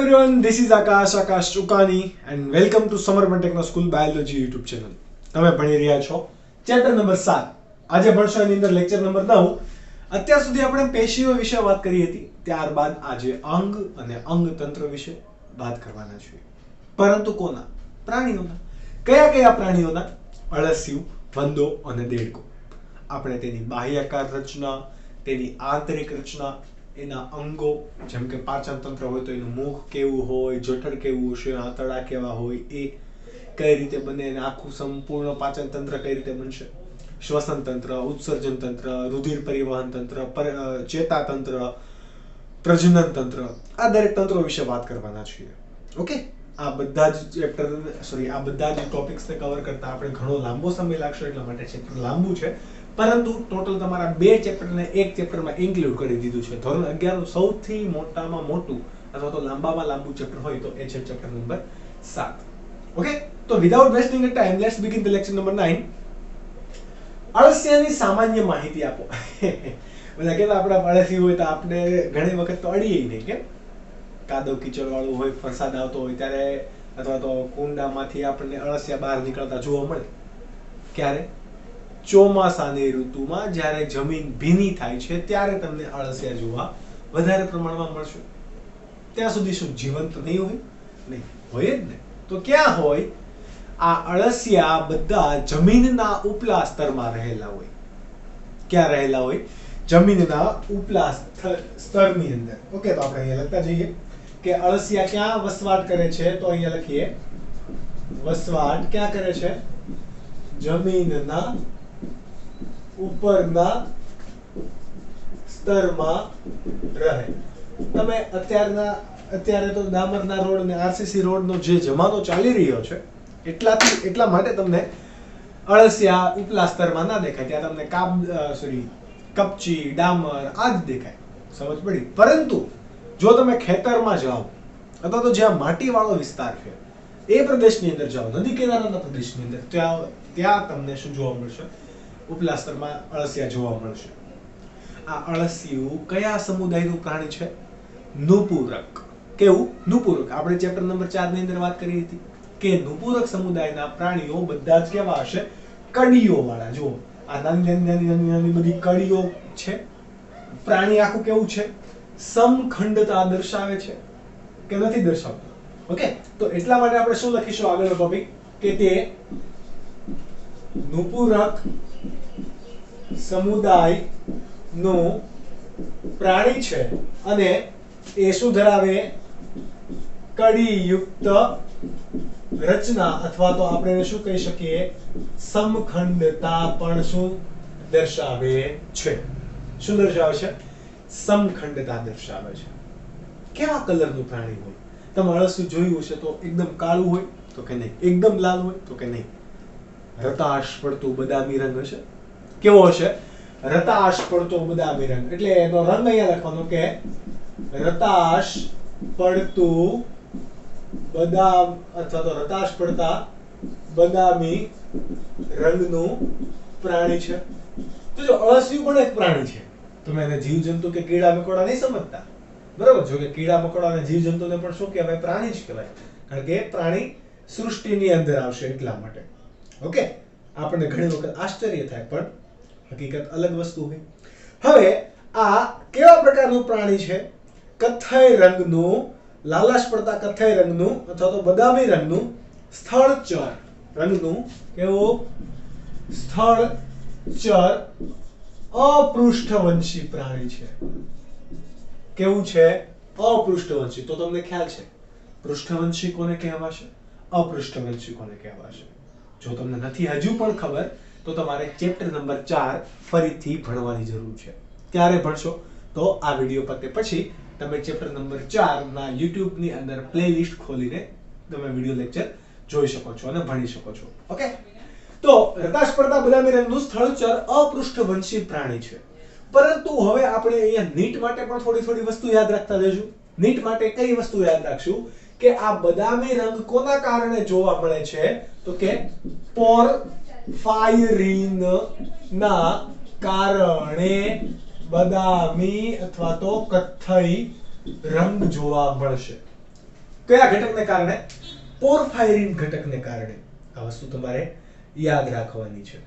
everyone, this is Akash Chukani and welcome to Samarpan Techno School Biology YouTube channel. તમે ભણી રહ્યા છો chapter number 7. આજે ભણશો એની અંદર લેક્ચર નંબર 9. અત્યાર સુધી આપણે પેશીઓ વિશે વાત કરી હતી. ત્યારબાદ આજે અંગ અને અંગતંત્ર વિશે વાત કરવાના છીએ. પરંતુ કોના? પ્રાણીઓના. કયા કયા પ્રાણીઓના? અળસિયું, વંદો અને દેડકો. આપણે તેની બાહ્યકાર રચના, તેની આંતરિક રચના, એના અંગો જેમ કે પાચન તંત્ર હોય તો એનું મુખ કેવું હોય, જઠર કેવું હશે, આંતરડા કેવા હોય, એ કઈ રીતે બને, અને આખું સંપૂર્ણ પાચન તંત્ર કઈ રીતે બનશે, શ્વસન તંત્ર, ઉત્સર્જન તંત્ર, રુધિર પરિવહન તંત્ર, ચેતાતંત્ર, પ્રજનન તંત્ર, આ દરેક તંત્રો વિશે વાત કરવાના છીએ. ઓકે, આ બધા જ આ બધા જ ટોપિક્સને કવર કરતા આપણે ઘણો લાંબો સમય લાગશે, એટલા માટે ચેપ્ટર લાંબુ છે. પરંતુ ટોટલ તમારા બે ચેપ્ટરને એક ચેપ્ટરમાં ઇન્ક્લુડ કરી દીધું છે. ધોરણ 11 નું સૌથી મોટામાં મોટું અથવા તો લાંબામાં લાંબુ ચેપ્ટર હોય તો એ છે ચેપ્ટર નંબર 7. ઓકે, તો without wasting time let's begin the lecture number 9. અળસિયાની સામાન્ય માહિતી આપો. બધા કે આપણા અળસિયું હોય તો આપણે ઘણી વખત તો અડીએ નહીં, કેમ? કાદવ કીચડ વાળું હોય, વરસાદ આવતો હોય ત્યારે, અથવા તો કુંડામાંથી આપણને અળસિયા બહાર નીકળતા જોવા મળે. ક્યારે? ચોમાસાની ઋતુમાં જ્યારે જમીન ભીની થાય છે ત્યારે તમને અળસિયા જોવા વધારે પ્રમાણમાં મળશે. ત્યાં સુધી શું જીવંત નહીં હોય? નહીં હોય જ ને. તો ક્યાં હોય? આ અળસિયા બધા જમીનના ઉપલા સ્તરમાં રહેલા હોય. ક્યાં રહેલા હોય? જમીનના ઉપલા સ્તરની અંદર. ઓકે, તો આપણે અહીંયા લખતા જઈએ કે અળસિયા ક્યાં વસવાટ કરે છે. તો અહીંયા લખીએ વસવાટ ક્યાં કરે છે? જમીનના ઉપરના સ્તરમાં રહે. તમે અત્યારે તો ડામરના રોડ અને આરસીસી રોડનો જે જમાનો ચાલી રહ્યો છે, એટલા માટે તમને અળસિયા ઉપલા સ્તરમાં ના દેખાય. ત્યાં તમને કપચી, ડામર આ જ દેખાય. સમજ પડી? પરંતુ જો તમે ખેતરમાં જાઓ અથવા તો જ્યાં માટીવાળો વિસ્તાર છે એ પ્રદેશની અંદર જાઓ, નદી કિનારાના પ્રદેશની અંદર, ત્યાં તમને શું જોવા મળશે? ઉપલા સ્તરમાં અળસિયા જોવા મળશે. આ અળસિયું કયા સમુદાયનું પ્રાણી છે? નુપુરક. કેવું? નુપુરક. આપણે ચેપ્ટર નંબર 4 ની અંદર વાત કરી હતી કે નુપુરક સમુદાયના પ્રાણીઓ બધા જ કેવા હશે? કડીઓ વાળા. જુઓ, આ નાની બધી કડીઓ છે. પ્રાણી આખું કેવું છે? સમખંડતા દર્શાવે છે કે નથી દર્શાવતું? ઓકે, તો એટલા માટે આપણે શું લખીશું આગળનો ટોપિક કે તે નુપુરક સમુદાય નું પ્રાણી છે અને એ શું ધરાવે? કડીયુક્ત રચના, અથવા તો આપણે એને શું કહી શકીએ? સમખંડતા પણ શું દર્શાવે છે? શું દર્શાવે છે? સમખંડતા દર્શાવે છે. કેવા કલરનું પ્રાણી હોય? તમે અળસિયું જોયું હશે તો એકદમ કાળું હોય તો કે નહીં? એકદમ લાલ હોય તો કે નહીં? રતાશ પડતું બદામી રંગ હશે. કેવો હશે? રતાશ પડતો બદામી રંગ. એટલે એનો રંગ અહીંયા લખવાનો કે રતાશ પડતું બદામ અથવા તો રતાશ પડતા બદામી રંગનું પ્રાણી છે. તો જો અળસિયું પણ એક પ્રાણી છે. તમે એને જીવજંતુ કે કીડા મકોડા નહીં સમજતા, બરાબર? જો કે કીડા મકોડા અને જીવજંતુને પણ શું કહેવાય? પ્રાણી જ કહેવાય. કારણ કે પ્રાણી સૃષ્ટિની અંદર આવશે એટલા માટે. ઓકે, આપણને ઘણી વખત આશ્ચર્ય થાય પણ હકીકત અલગ વસ્તુ હોય. હવે આ કેવા પ્રકારનું પ્રાણી છે? કથ્થઈ રંગનું, લાલાશ પડતા કથ્થઈ રંગનું અથવા તો બદામી રંગનું સ્થળચર રંગનું, કેવું? સ્થળચર અપૃષ્ઠવંશી પ્રાણી છે. કેવું છે? અપૃષ્ઠવંશી. તો તમને ખ્યાલ છે પૃષ્ઠવંશી કોને કહેવાશે, અપૃષ્ઠવંશી કોને કહેવાશે? જો તમને નથી હજુ પણ ખબર તો તમારે ચેપ્ટર નંબર 4 ફરીથી ભણવાની જરૂર છે. ક્યારે ભણશો? તો આ વિડિયો પતે પછી તમે ચેપ્ટર નંબર 4 ના YouTube ની અંદર પ્લેલિસ્ટ ખોલીને તમે વિડિયો લેક્ચર જોઈ શકો છો અને ભણી શકો છો. ઓકે, તો રતાશ પડતા બદામી રંગનું સ્થળચર અપૃષ્ઠવંશી પ્રાણી છે. પરંતુ હવે આપણે અહીંયા નીટ માટે પણ થોડી વસ્તુ યાદ રાખતા જઈશું. નીટ માટે કઈ વસ્તુ યાદ રાખશું કે આ બદામી રંગ કોના કારણે જોવા મળે છે? તો કે પોર્ફાયરીન ના કારણે બદામી અથવા તો કથ્થઈ રંગ જોવા મળશે. કયા ઘટકને કારણે? પોર્ફાયરિન ઘટકને કારણે. આ વસ્તુ તમારે યાદ રાખવાની છે.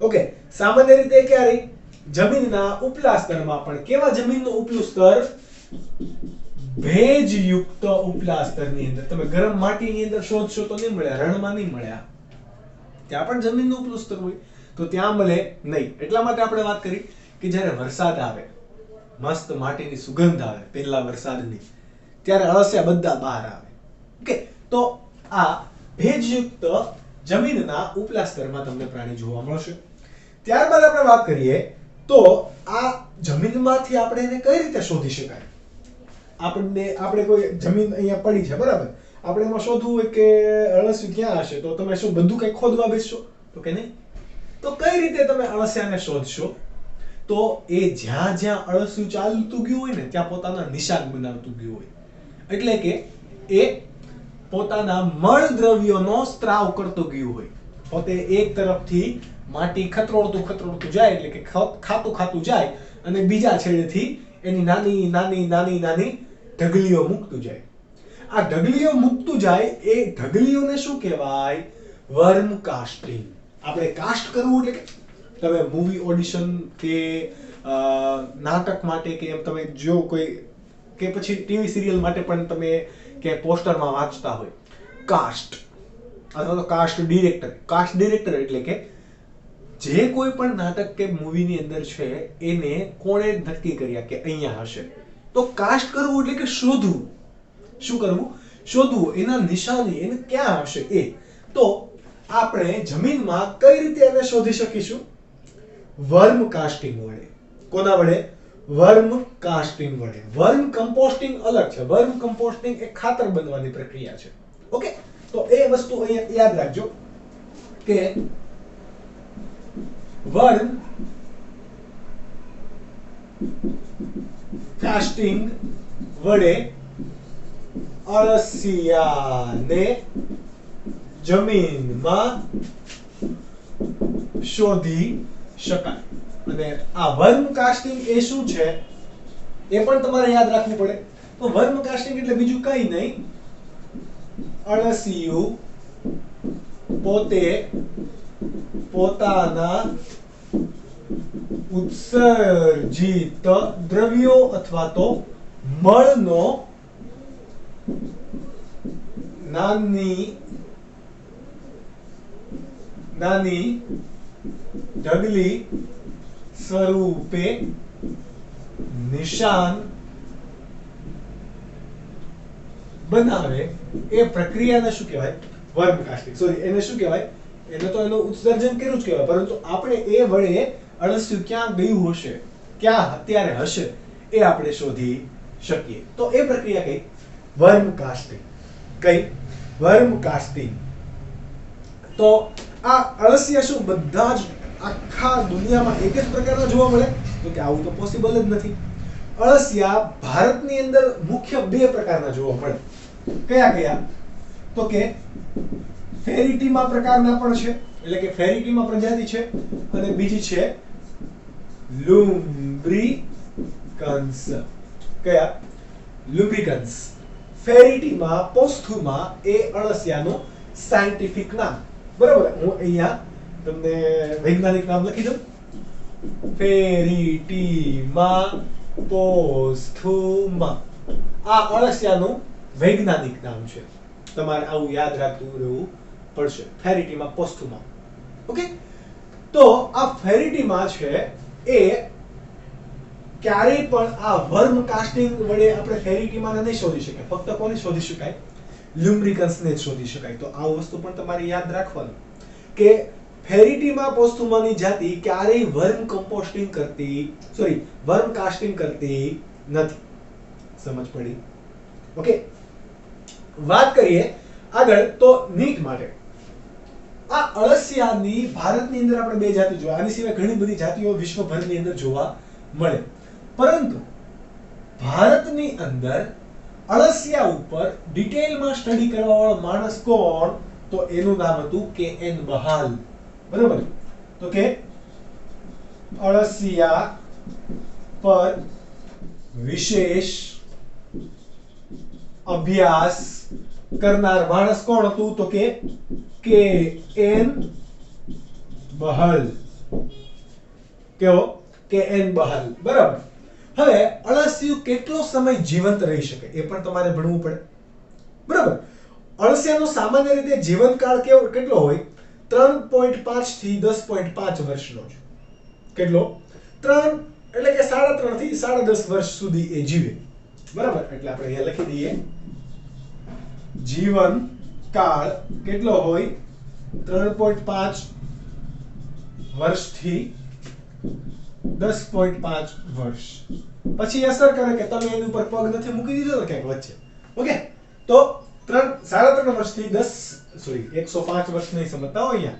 ઓકે, સામાન્ય રીતે ક્યારે જમીનના ઉપલા સ્તરમાં પણ કેવા જમીનનો ઉપલું સ્તર? ભેજયુક્ત ઉપલા સ્તરની અંદર. તમે ગરમ માટીની અંદર શોધશો તો નહીં મળે, રણમાં નહીં મળે. ત્યાં પણ જમીનનું ઉપલું સ્તર હોય તો ત્યાં મળે નહીં. એટલા માટે આપણે વાત કરી કે જ્યારે વરસાદ આવે, મસ્ત માટીની સુગંધ આવે પહેલા વરસાદની, ત્યારે અળસિયા બધા બહાર આવે. ઓકે, તો આ ભેજયુક્ત જમીનના ઉપલા સ્તરમાં તમને પ્રાણી જોવા મળશે. ત્યારબાદ આપણે વાત કરીએ તો આ જમીનમાંથી આપણે એને કઈ રીતે શોધી શકાય? આપણે કોઈ જમીન અહીંયા પડી છે, બરાબર, આપણે એમાં શોધવું હોય કે અળસિયું ક્યાં હશે, તો તમે શું બધું કઈ ખોદવા બેસશો? તો કે નહીં. તો કઈ રીતે તમે અળસિયાને શોધશો? તો એ જ્યાં જ્યાં અળસિયું ચાલતું ગયું હોય ને ત્યાં પોતાના નિશાન બનાવતું ગયું હોય. એટલે કે એ પોતાના મળ દ્રવ્યોનો સ્ત્રાવ કરતો ગયું હોય. પોતે એક તરફથી માટી ખતરોડતું જાય, એટલે કે ખાતું જાય, અને બીજા છેડેથી એની નાની નાની નાની નાની ઢગલીઓ મૂકતું જાય. આ ઢગલીઓ મૂકતું જાય, એ ઢગલીઓને શું કહેવાય? Worm casting. આપણે કાસ્ટ કરવું એટલે કે તમે મૂવી ઓડિશન કે નાટક માટે કે એમ તમે જો કોઈ કે પછી ટીવી સિરિયલ માટે પણ તમે કે પોસ્ટરમાં વાંચતા હોય, કાસ્ટ અથવા તો કાસ્ટ ડિરેક્ટર. કાસ્ટ ડિરેક્ટર એટલે કે જે કોઈ પણ નાટક કે મૂવીની અંદર છે એને કોણે નક્કી કર્યા કે અહીંયા હશે. તો કાસ્ટ કરવું એટલે કે શોધવું. શું કરવું? શોધવું. એના નિશાની એને ક્યાં હશે એ. તો આપણે જમીનમાં કઈ રીતે એને શોધી શકીશું? વર્મ કાસ્ટિંગ વડે. કોના વડે? વર્મ કાસ્ટિંગ વડે. વર્મ કમ્પોસ્ટિંગ અલગ છે. વર્મ કમ્પોસ્ટિંગ એ ખાતર બનવાની પ્રક્રિયા છે. ઓકે, તો એ વસ્તુ અહીંયા યાદ રાખજો કે વર્મ કાસ્ટિંગ વડે અળસિયાને જમીનમાં શોધી શકાય. અને આ વર્મ કાસ્ટિંગ એ શું છે એ પણ તમારે યાદ રાખવું પડે. તો વર્મ કાસ્ટિંગ એટલે બીજું કઈ નહીં, અળસિયું પોતે પોતાના ઉત્સર્જિત દ્રવ્યો અથવા તો મળનો નાની નાની ઢગલી સ્વરૂપે નિશાન બનાવે એ પ્રક્રિયાને શું કહેવાય? Worm casting. સોરી, એને શું કહેવાય? એને તો એનું ઉત્સર્જન કર્યું જ કહેવાય, પરંતુ આપણે એ વડે અળસિયું ક્યાં ગયું હશે, ક્યાં અત્યારે હશે, એ આપણે શોધી શકીએ. તો એ પ્રક્રિયા કઈ? Worm casting. કઈ? Worm casting. તો આ અળસિયા શું બધા જ આખા દુનિયામાં એક જ પ્રકારના જોવા મળે? તો કે આવું તો પોસિબલ જ નથી. અળસિયા ભારતની અંદર મુખ્ય બે પ્રકારના જોવા મળે. કયા કયા? તો કે ફેરિટીમા પ્રકારના પણ છે, એટલે કે ફેરિટીમા પ્રજાતિ છે, અને બીજી છે લુમ્બ્રિકન્સ. કયા? લુમ્બ્રિકન્સ. ફેરિટીમા પોસ્થુમા એ અળસિયાનું સાયન્ટિફિક નામ. બરાબર, હું અહીંયા તમને વૈજ્ઞાનિક નામ લખી દઉં. ફેરિટીમા પોસ્થુમા આ અળસિયાનું વૈજ્ઞાનિક નામ છે. તમારે આવું યાદ રાખતું રહેવું પડશે. ફેરિટીમા પોસ્થુમા. ઓકે, તો આ ફેરિટીમા છે એ ક્યારેય પણ આ વર્મ કાસ્ટિંગ વડે આપણે ફેરિટીમાને નહીં શોધી શકાય. ફક્ત કોને શોધી શકાય? લ્યુમ્બ્રિકન્સને જ શોધી શકાય. તો આ વસ્તુ પણ તમારે યાદ રાખવાનું કે ફેરિટીમા પોસ્થુમાની જાતિ ક્યારેય વર્મ કમ્પોસ્ટિંગ કરતી, સોરી, વર્મ કાસ્ટિંગ કરતી નથી. સમજ પડી? ઓકે, વાત કરીએ આગળ તો નીટ માટે. આ અળસિયાની ભારતની અંદર આપણે બે જાતિ જોવા, આની સિવાય ઘણી બધી જાતિઓ વિશ્વભરની અંદર જોવા મળે, પરંતુ ભારતની અંદર અળસિયા ઉપર ડિટેલમાં સ્ટડી કરવા વાળો માણસ કોણ? તો એનું નામ હતું કે.એન. બહાલ. બરાબર, તો કે અળસિયા પર વિશેષ અભ્યાસ કરનાર માણસ કોણ હતું તો કે એન બહલ. કેવો? કે એન બહલ. બરાબર. હવે અળસિયું કેટલો સમય જીવંત રહી શકે એ પણ તમારે ભણવું પડે. બરાબર. અળસિયાનો સામાન્ય રીતે જીવનકાળ કેટલો હોય? 3.5 થી 10.5 વર્ષનો છે. કેટલો? 3 એટલે કે 3.5 થી 10.5 વર્ષ સુધી એ જીવે. બરાબર. એટલે આપણે અહીંયા લખી દઈએ જીવન કાળ કેટલો હોય? 3.5 વર્ષથી 10.5 વર્ષ. પછી અસર કરે કે તમે એની ઉપર પગ નથી મૂકી દીધો ને ક્યાંક વચ્ચે. ઓકે, તો 3.5 વર્ષથી 105 વર્ષ નહીં સમજતા હો અહીંયા.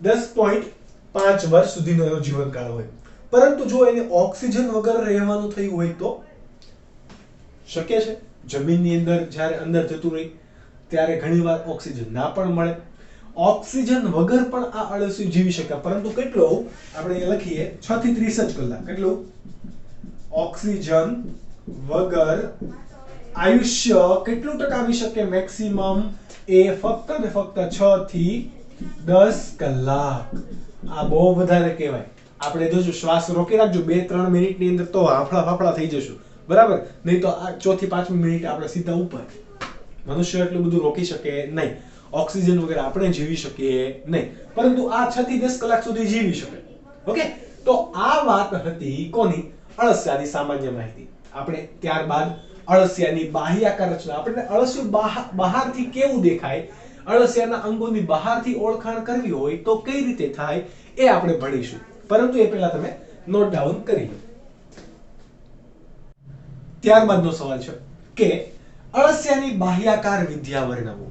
10.5 વર્ષ સુધીનો એનો જીવનકાળ હોય. પરંતુ જો એને ઓક્સિજન વગર રહેવાનું થયું હોય તો શક્ય છે. જમીનની અંદર જ્યારે અંદર જતું રહી ત્યારે ઘણીવાર ઓક્સિજન ના પણ મળે. ઓક્સિજન વગર પણ આ અળસિયું જીવી શકે, પરંતુ કેટલો? આપણે અહીંયા લખીએ 6 થી 30 જ કલાક. કેટલું? ઓક્સિજન વગર આયુષ્ય કેટલું ટકાવી શકે? મેક્સિમમ એ ફક્ત ને ફક્ત 6 થી 10 કલાક. આ બહુ વધારે કહેવાય. આપણે જોજો શ્વાસ રોકી રાખજો 2-3 મિનિટની અંદર તો હાફળા ફાફડા થઈ જશું. બરાબર. નહીં તો આ 4 થી 5 મિનિટ આપણે સીધા ઉપર. મનુષ્ય એટલું બધું રોકી શકે નહીં. ઓક્સિજન વગર આપણે જીવી શકીએ નહીં, પરંતુ આ 6 થી 10 કલાક સુધી જીવી શકે. ઓકે, તો આ વાત હતી કોની? અળસિયાની સામાન્ય માહિતી. આપણે ત્યારબાદ અળસિયાની બાહ્યાકાર રચના. આપણે અળસિયું બહારથી કેવું દેખાય, અળસિયાના અંગોની બહારથી ઓળખાણ કરવી હોય તો કઈ રીતે થાય એ આપણે ભણીશું. પરંતુ એ પહેલા તમે નોટ ડાઉન કરી લો. ત્યારબાદનો સવાલ છે કે અળસિયાની બાહ્યાકાર વિદ્યા વર્ણવો.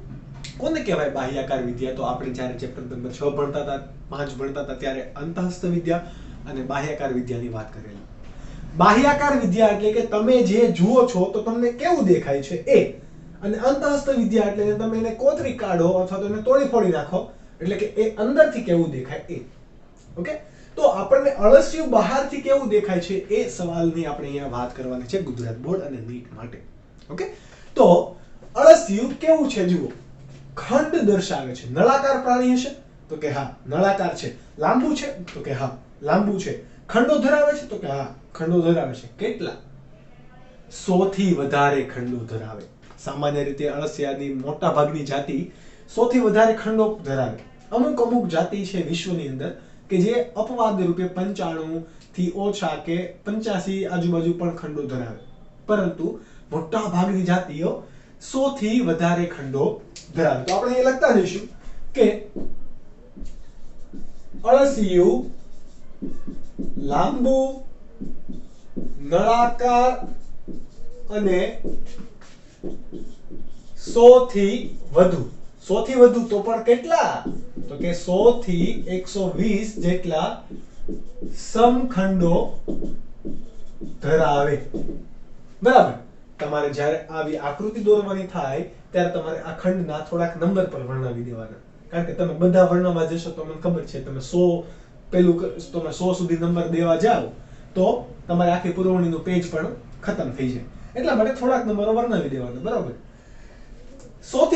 કોને કહેવાય બાહ્યાકાર વિદ્યા? તો આપણે જ્યારે ચેપ્ટર નંબર 6 ભણતા હતા, 5 ભણતા હતા ત્યારે અંતઃસ્થ વિદ્યા અને બાહ્યાકાર વિદ્યાની વાત કરેલી. બાહ્યાકાર વિદ્યા એટલે કે તમે જે જુઓ છો તો તમને કેવું દેખાય છે એ, અને અંતઃસ્થ વિદ્યા એટલે તમે એને કોતરી કાઢો અથવા તો એને તોડી ફોડી નાખો એટલે કે એ અંદરથી કેવું દેખાય એ. ઓકે, તો આપણને અળસિયું બહારથી કેવું દેખાય છે એ સવાલની આપણે અહીંયા વાત કરવાની છે ગુજરાત બોર્ડ અને નીટ માટે. ઓકે, તો અળસિયું કેવું છે જુઓ. ખંડ દર્શાવે છે. નળાકાર પ્રાણી હશે તો કે હા નળાકાર છે. લાંબુ છે તો કે હા લાંબુ છે. ખંડો ધરાવે છે તો કે હા ખંડો ધરાવે છે. કેટલા? 100 થી વધારે ખંડો ધરાવે. સામાન્ય રીતે અળસિયાની મોટા ભાગની જાતિ 100 થી વધારે ખંડો ધરાવે. અમુક જાતિ છે વિશ્વની અંદર કે જે અપવાદ રૂપે 95 થી ઓછા કે 85 આજુબાજુ પણ ખંડો ધરાવે, પરંતુ મોટા ભાગની જાતિઓ 100 થી વધારે ખંડો ધરાવે. તો આપણે એ લખતા જઈશું કે અળસિયું લાંબુ, નળાકાર અને 100 થી વધુ. 100 થી વધુ તો પણ કેટલા? તો કે 100 થી 120 જેટલા સમખંડો ધરાવે. બરાબર. તમારે જ્યારે આવી આકૃતિ દોરવાની થાય ત્યારે તમારે આ ખંડના થોડાક નંબર પર વર્ણવી દેવાના, કારણ કે તમે બધા વર્ણવા જશો તો મને ખબર છે તમે 100 સુધી નંબર દેવા જાઓ તો તમારે આખી પુરવણીનું પેજ પણ ખતમ થઈ જાય. એટલા માટે થોડાક નંબરો વર્ણવી દેવાના. બરાબર. 100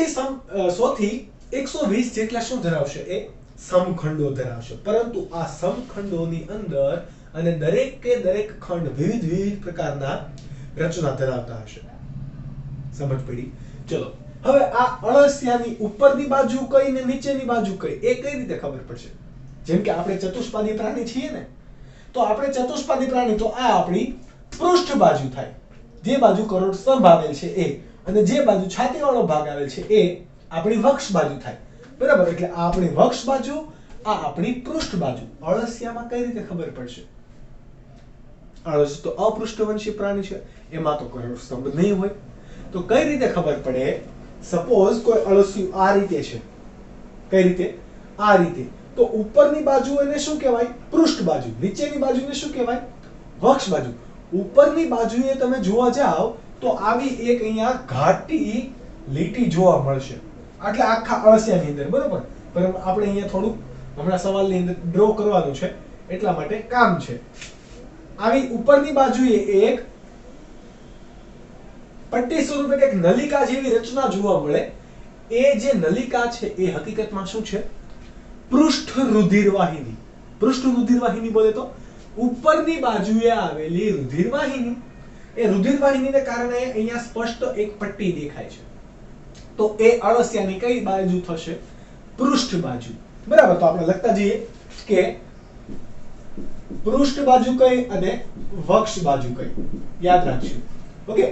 થી 120 જેટલા શું ધરાવશે? એ સમખંડો ધરાવશે. પરંતુ આ સમખંડોની અંદર અને દરેક ખંડ વિવિધ પ્રકારના રચના ધરાવતા હશે. સમજ પડી? ચલો, હવે આ અળસિયાની ઉપરની બાજુ કઈ ને નીચેની બાજુ કઈ એ કઈ રીતે ખબર પડશે? જેમ કે આપણે ચતુષ્પાદી પ્રાણી છીએ ને, તો આપણે ચતુષ્પાદી પ્રાણી તો આ આપણી પૃષ્ઠ બાજુ થાય. જે બાજુ કરોડ સ્તંભ આવેલ છે એ, અને જે બાજુ છાતીવાળો ભાગ આવેલ છે એ આપણી વક્ષ બાજુ થાય. બરાબર. એટલે આ આપણી વક્ષ બાજુ, આ આપણી પૃષ્ઠ બાજુ. અળસિયામાં કઈ રીતે ખબર પડશે? અળસિયું તો અપૃષ્ઠવંશી પ્રાણી છે, એમાં તો કરોડ સ્તંભ નહીં હોય. તો કઈ રીતે ખબર પડે? સપોઝ કોઈ અળસિયું આ રીતે છે. કઈ રીતે? આ રીતે. તો ઉપરની બાજુ એને શું કહેવાય? પૃષ્ઠ બાજુ. નીચેની બાજુને શું કહેવાય? વક્ષ બાજુ. ઉપરની બાજુએ તમે જોવા જાઓ તો આવી એક અહીંયા ઘાટી લીટી જોવા મળશે. એટલે આખા અળસિયાની અંદર. બરોબર. પરંતુ આપણે અહીંયા થોડું હમણાં સવાલની અંદર ડ્રો કરવાનું છે એટલા માટે કામ છે. આવી ઉપરની બાજુએ એક પટ્ટી સ્વરૂપે એક નલિકા જેવી રચના જોવા મળે. એ જે નલિકા છે એ હકીકતમાં શું છે? પૃષ્ઠ રુધિરવાહિની. પૃષ્ઠ રુધિરવાહિની બોલે તો ઉપરની બાજુએ આવેલી રુધિરવાહિની. એ રુધિરવાહિનીને કારણે અહીંયા સ્પષ્ટ એક પટ્ટી દેખાય છે. તો એ અળસિયાની કઈ બાજુ થશે? પૃષ્ઠ બાજુ. બરાબર. તો આપણે લખતા જઈએ કે પૃષ્ઠ બાજુ કઈ અને વક્ષ બાજુ કઈ. યાદ રાખજો. ઓકે.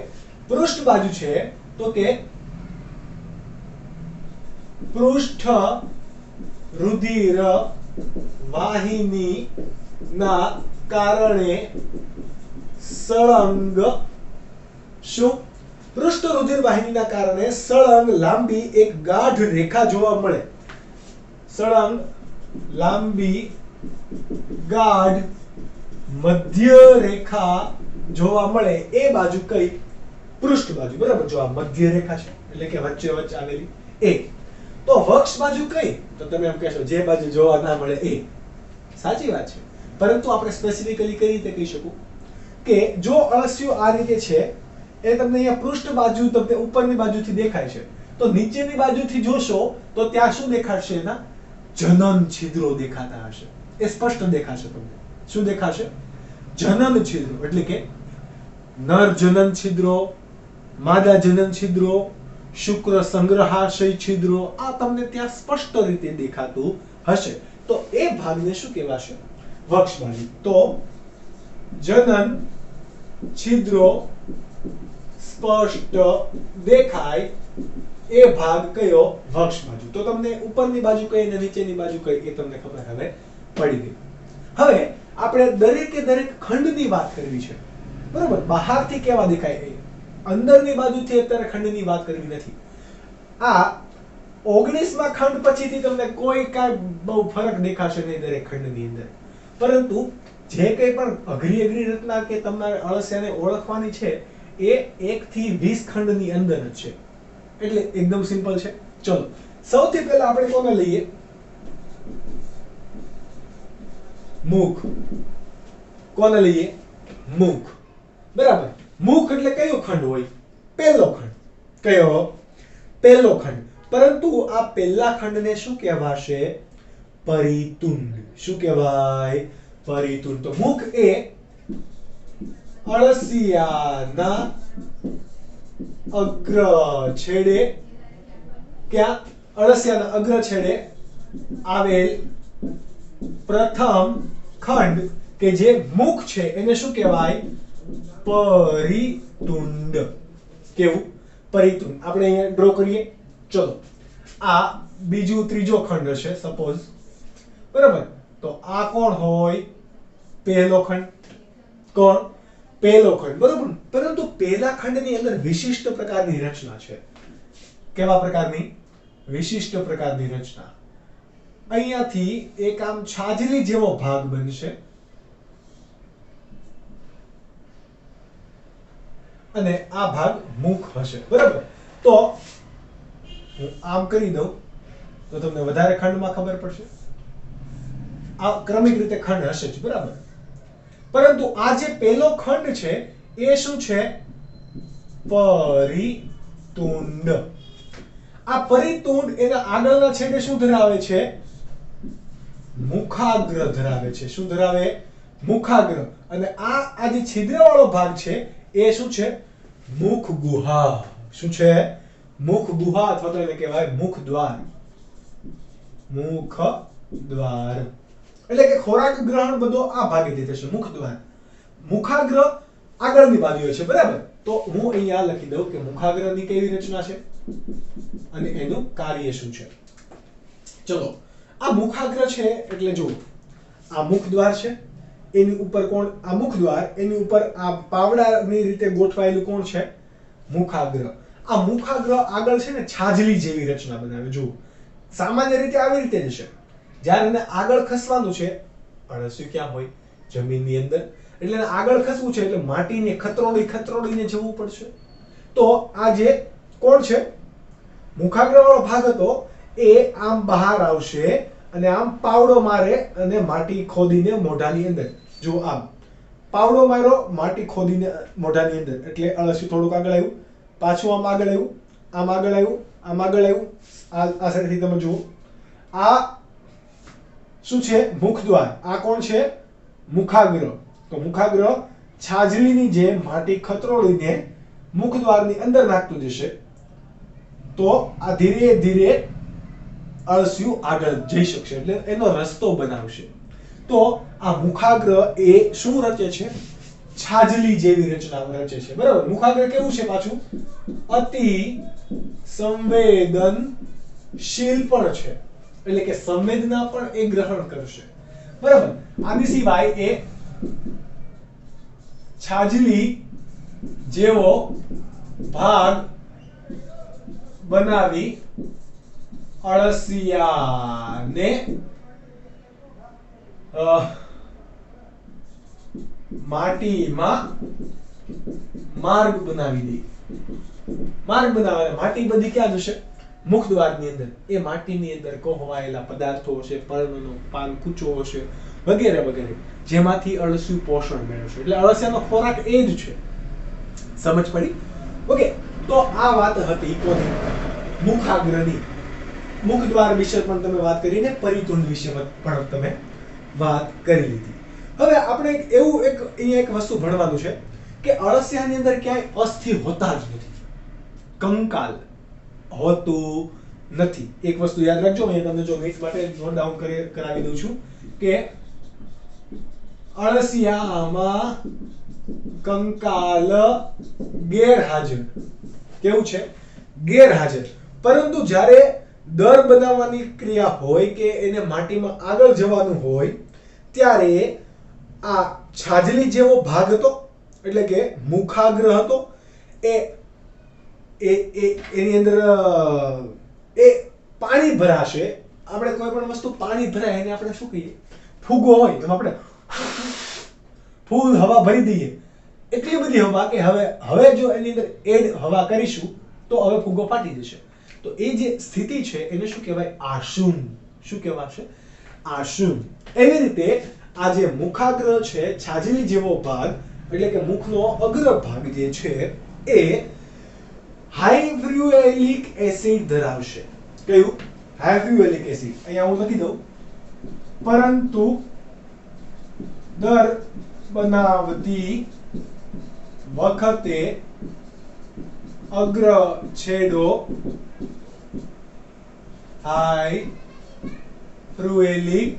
પૃષ્ઠ બાજુ છે તો કે પૃષ્ઠ રુધિર વાહિની ના કારણે સળંગ શું? પૃષ્ઠ રુધિર વાહિનીના કારણે સળંગ લાંબી એક ગાઢ રેખા જોવા મળે. સળંગ લાંબી ગાઢ મધ્ય રેખા જોવા મળે. એ બાજુ કઈ? પૃષ્ઠ બાજુ. બરાબર. જો આ મધ્ય રેખા છે એટલે કે વચ્ચે વચ્ચે આવેલી એ. તો વક્ષ બાજુ કઈ? તો તમે એમ કહેશો જે બાજુ જોવા ના મળે એ. સાચી વાત છે, પરંતુ આપણે સ્પેસિફિકલી કઈ રીતે કહી શકું કે જો અળસિયું આ રીતે છે એ તમને અહીંયા પૃષ્ઠ બાજુ તમને ઉપરની બાજુથી દેખાય છે, તો નીચેની બાજુથી જોશો તો ત્યાં શું દેખાશે? એના જનન છિદ્રો દેખાતા હશે. એ સ્પષ્ટ દેખાશે તમને. શું દેખાશે? જનન છિદ્રો. એટલે કે નર જનન છિદ્રો, માદા જનન છિદ્રો, શુક્ર સંગ્રહાશય છિદ્રો, આ તમને ત્યાં સ્પષ્ટ રીતે દેખાતું હશે. તો એ ભાગને શું કહેવાશે? વક્ષ બાજુ. તો જનન છિદ્રો સ્પષ્ટ દેખાય એ ભાગ કયો? વક્ષ બાજુ. તો તમને ઉપરની બાજુ કઈ અને નીચેની બાજુ કઈ એ તમને ખબર હવે પડી ગઈ. હવે આપણે દરેકે દરેક ખંડની વાત કરવી છે. બરોબર. બહારથી કેવા દેખાય એ, અંદરની બાજુથી અત્યારે ખંડની વાત કરવી નથી. આ 19મા ખંડ પછીથી તમને કોઈ કાંઈ બહુ ફરક દેખાશે નહીં દરેક ખંડની અંદર. પરંતુ જે કંઈ પણ અઘરી રચના કે તમારે અળસિયાને ઓળખવાની છે એ 1 થી 20 ખંડની અંદર જ છે. એટલે એકદમ સિમ્પલ છે. ચલો સૌથી પહેલા આપણે કોને લઈએ? મુખ. કોને લઈએ? મુખ. બરાબર. મુખ એટલે કયો ખંડ હોય? પહેલો ખંડ. કયો? પહેલો ખંડ. પરંતુ આ પહેલા ખંડને શું કહેવાશે? પરિતુંડ. શું કહેવાય? પરિતુંડ. તો મુખ એ અળસિયાના અગ્ર છેડે, ક્યાં? અળસિયાના અગ્ર છેડે આવેલ પ્રથમ ખંડ કે જે મુખ છે એને શું કહેવાય? પરિતુંડ. કેવું? પરિતુંડ. આપણે અહીંયા ડ્રો કરીએ. ચલો આ બીજું ત્રીજો ખંડ હશે સપોઝ. બરાબર. તો આ કોણ હોય? પહેલો ખંડ. કોણ? પહેલો ખંડ. બરાબર. પરંતુ પહેલા ખંડની અંદર વિશિષ્ટ પ્રકારની રચના છે. કેવા પ્રકારની? વિશિષ્ટ પ્રકારની રચના. અહીંયાથી એક આમ છાજલી જેવો ભાગ બનશે અને આ ભાગ મુખ હશે. બરાબર. તો હું આમ કરી દઉં તો તમને વધારે ખંડમાં ખબર પડશે. આ ક્રમિક રીતે ખંડ હશે જ. બરાબર. પરંતુ આ જે પહેલો ખંડ છે એ શું છે? પરિતુંડ. આ પરિતુંડ એના આગળના છેડે શું ધરાવે છે? મુખાગ્ર ધરાવે છે. શું ધરાવે? મુખાગ્ર. અને આ જે છિદ્રવાળો ભાગ છે એ શું છે? મુખ ગુહા. શું છે? મુખ ગુહા અથવા તો એને કહેવાય મુખ દ્વાર. મુખ દ્વાર એટલે કે ખોરાક ગ્રહણ બધો આ ભાગેથી થશે. મુખ દ્વાર. મુખાગ્ર આગળની બાજુએ છે. બરાબર. તો હું અહીંયા લખી દઉં કે મુખાગ્રની કેવી રચના છે અને એનું કાર્ય શું છે. ચલો આ મુખાગ્ર છે એટલે જો આ મુખ દ્વાર છે, એની ઉપર કોણ? આ મુખ દ્વાર. એની ઉપર આ પાવડાની રીતે ગોઠવાયેલું કોણ છે? મુખાગ્ર. આ મુખાગ્ર આગળ છે ને છાજલી જેવી રચના બનાવે. જો સામાન્ય રીતે આવી રીતે જ છે. જ્યારે એને આગળ ખસવાનું છે, અળસિયું ક્યાં હોય? જમીનની અંદર. એટલે આગળ ખસવું છે એટલે માટીને ખતરોડીને જવું પડશે. તો આ જે કોણ છે? મુખાગ્ર વાળો ભાગ હતો એ આમ બહાર આવશે અને આમ પાવડો મારે અને માટી ખોદીને મોઢાની અંદર. જો આમ પાવડો માર્યો, માટી ખોદીને મોઢાની અંદર. એટલે અળસિયું થોડુંક આગળ આવ્યું. પાછું આમ આગળ આવ્યું, આમ આગળ આવ્યું, આમ આગળ આવ્યું, આ સાઈડથી તમે જુઓ, આ શું છે? મુખદ્વાર. આ કોણ છે? મુખાગ્ર. તો મુખાગ્ર છાજલીની જેમ માટી ખતરોડીને મુખદ્વારની અંદર નાખતું જશે, તો આ ધીરે ધીરે અળસિયું આગળ જઈ શકશે, એટલે એનો રસ્તો બનાવશે. તો આ મુખાગ્ર એ શું રચે છે? છાજલી જેવી રચના રચે છે, બરાબર. મુખાગ્ર કેવું છે પાછું? અતિ સંવેદનશીલ પણ છે, એટલે કે સંવેદના પણ એ ગ્રહણ કરશે, બરાબર. આની સિવાય એ છાજલી જેવો ભાગ બનાવી અળસિયાને માટીમાં માર્ગ બનાવી દે. માર્ગ બનાવે, માટી બધી ક્યાં જશે? મુખદ્વારની અંદર. એ માટીની અંદર કોહવાયેલા પદાર્થો હશે, પર્ણનો પાલકુચો હશે, વગેરે વગેરે, જેમાંથી અળસિયું પોષણ મેળવશે. એટલે અળસિયાનો ખોરાક એ જ છે. સમજ પડી? ઓકે. તો આ વાત હતી કોની? મુખાગ્રની. મુખદ્વાર વિશે પણ તમે વાત કરીને પરિતુંડ વિશે પણ તમે વાત કરી લીધી. હવે આપણે એવું અહીંયા એક વસ્તુ ભણવાનું છે કે અળસિયાની અંદર ક્યાંય અસ્થિ હોતા જ નથી, કંકાલ હોતું નથી. એક વસ્તુ યાદ રાખજો, મેં તમને જો મિનિટ માટે નોટ ડાઉન કરાવી દઉં છું કે અળસિયામાં કંકાલ ગેરહાજર. કેવું છે? ગેરહાજર. પરંતુ જ્યારે દર બનાવવાની ક્રિયા હોય કે એને માટીમાં આગળ જવાનું હોય ત્યારે આ છાજલી જેવો ભાગ હતો, એટલે કે મુખાગ્ર હતો, એની અંદર એ પાણી ભરાશે. આપણે કોઈ પણ વસ્તુ પાણી ભરાય એને આપણે શું કહીએ? ફૂગો હોય, એમાં આપણે ફૂલ હવા ભરી દઈએ, એટલી બધી હવા કે હવે જો એની અંદર એડ હવા કરીશું તો હવે ફૂગો ફાટી જશે. તો એ જે સ્થિતિ છે એને શું કહેવાય? આશુન. શું કહેવાશે? આશુન. એવી રીતે આ જે મુખાગ્ર છે, છાજલી જેવો ભાગ, એટલે કે મુખનો અગ્ર ભાગ જે છે એ હાઇડ્રોફ્લુએલિક એસિડ ધરાવશે. કયું? હાઇડ્રોફ્લુએલિક એસિડ. અહીંયા હું લખી દઉં. પરંતુ દર બનાવતી વખતે અગ્ર છેડો હાઇડ્રોફ્લુએલિક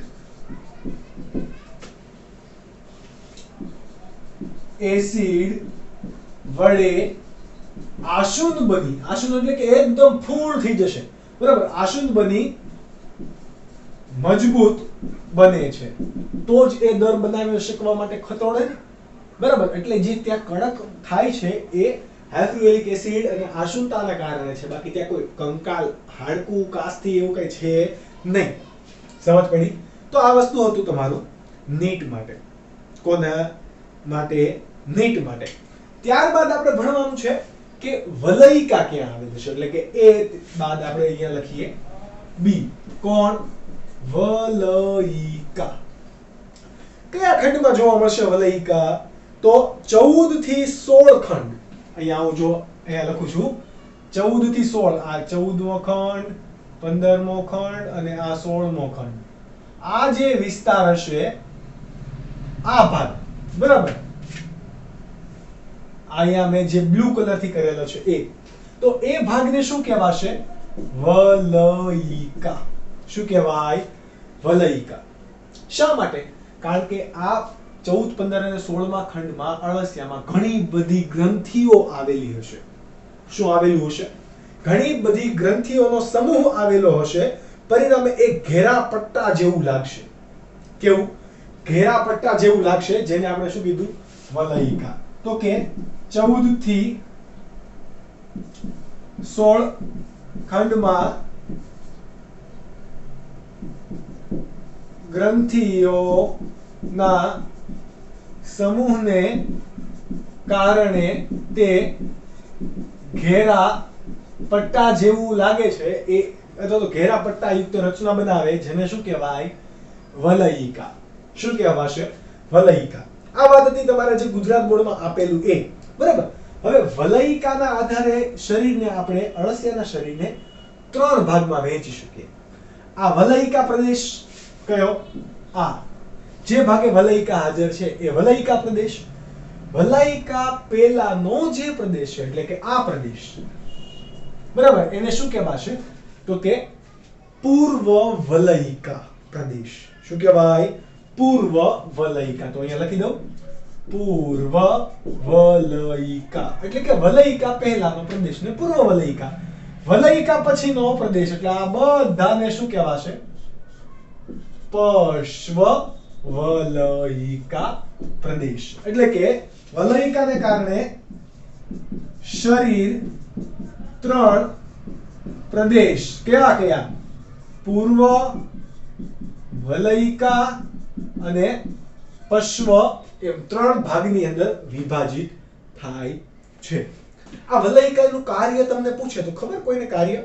એસિડ વડે આશુન બની, આશુન એટલે કે એકદમ ફૂલ થઈ જશે, બરાબર. આશુન બની મજબૂત બને છે, તો જ એ દર બનાવી શકવા માટે ખતોડે, બરાબર. એટલે જે ત્યાં કડક થાય છે એ હાઇડ્રોફ્લુએલિક એસિડ અને આશુનતાના કારણે છે, બાકી ત્યાં કોઈ કંકાલ, હાડકું, કાસ્થી એવું કઈ છે નહીં. સમજ પડી? તો આ વસ્તુ હતું તમારું નીટ માટે. કોના માટે? નીટ માટે. ત્યારબાદ આપણે ભણવાનું છે કે વલયિકા ક્યાં આવેલું છે, એટલે કે એ બાદ આપણે અહીંયા લખીએ બી. કોણ? વલયિકા. કયા ખંડમાં જોવા મળશે વલયિકા? તો 14 થી 16 ખંડ. અહીંયા હું જો અહીંયા લખું છું 14 થી 16. આ 14મો ખંડ, 15મો ખંડ અને આ 16મો ખંડ. આ જે વિસ્તાર હશે, આ ભાગ, બરાબર. અહીંયા મેં જે બ્લુ કલર થી કરેલો છે એ, તો એ ભાગને શું કહેવાશે? વલયિકા. શું કહેવાય? વલયિકા. શા માટે? કારણ કે આ 14, 15 અને 16મા ખંડમાં અળસિયામાં ઘણી બધી ગ્રંથિઓ આવેલી હશે. શું આવેલું હશે? ઘણી બધી ગ્રંથિઓનો સમૂહ આવેલો હશે. પરિણામે એક ઘેરા પટ્ટા જેવું લાગશે. કેવું? ઘેરા પટ્ટા જેવું લાગશે, જેને આપણે શું કીધું? વલયિકા. તો કે 14 થી 16 ખંડમાં ગ્રંથિઓના સમૂહને કારણે તે ઘેરા પટ્ટા જેવું લાગે છે, એ અથવા તો ઘેરા પટ્ટા યુક્ત રચના બનાવે, જેને શું કહેવાય? વલયિકા. શું કહેવાશે? વલયિકા. આ વાત હતી તમારા જે ગુજરાત બોર્ડમાં આપેલું એ, બરાબર. હવે વલયિકાના આધારે શરીરને આપણે અળસિયાના શરીરને 3 ભાગમાં વહેંચી શકીએ. આ વલયિકા પ્રદેશ કયો? આ જે ભાગે વલયિકા હાજર છે એ વલયિકા પ્રદેશ. વલયિકા પહેલાનો જે પ્રદેશ છે એટલે કે આ પ્રદેશ, બરાબર, એને શું કહેવાશે? તો કે પૂર્વ વલયિકા પ્રદેશ. શું કહેવાય? પૂર્વ વલયિકા. તો અહીંયા લખી દઉં, પૂર્વ વલયિકા એટલે કે વલયિકા પહેલાનો પ્રદેશ ને પૂર્વ વલયિકા. વલયિકા પછીનો પ્રદેશ એટલે આ બધાને શું કહેવાશે? પશ્વ વલયિકા પ્રદેશ. એટલે કે વલયિકાને કારણે શરીર 3 પ્રદેશ કયા કયા? પૂર્વ વલયિકા અને પશ્વ એમ 3 ભાગની અંદર વિભાજિત થાય છે. આ વલયિકાનું કાર્ય તમને પૂછે તો ખબર કોઈને કાર્ય?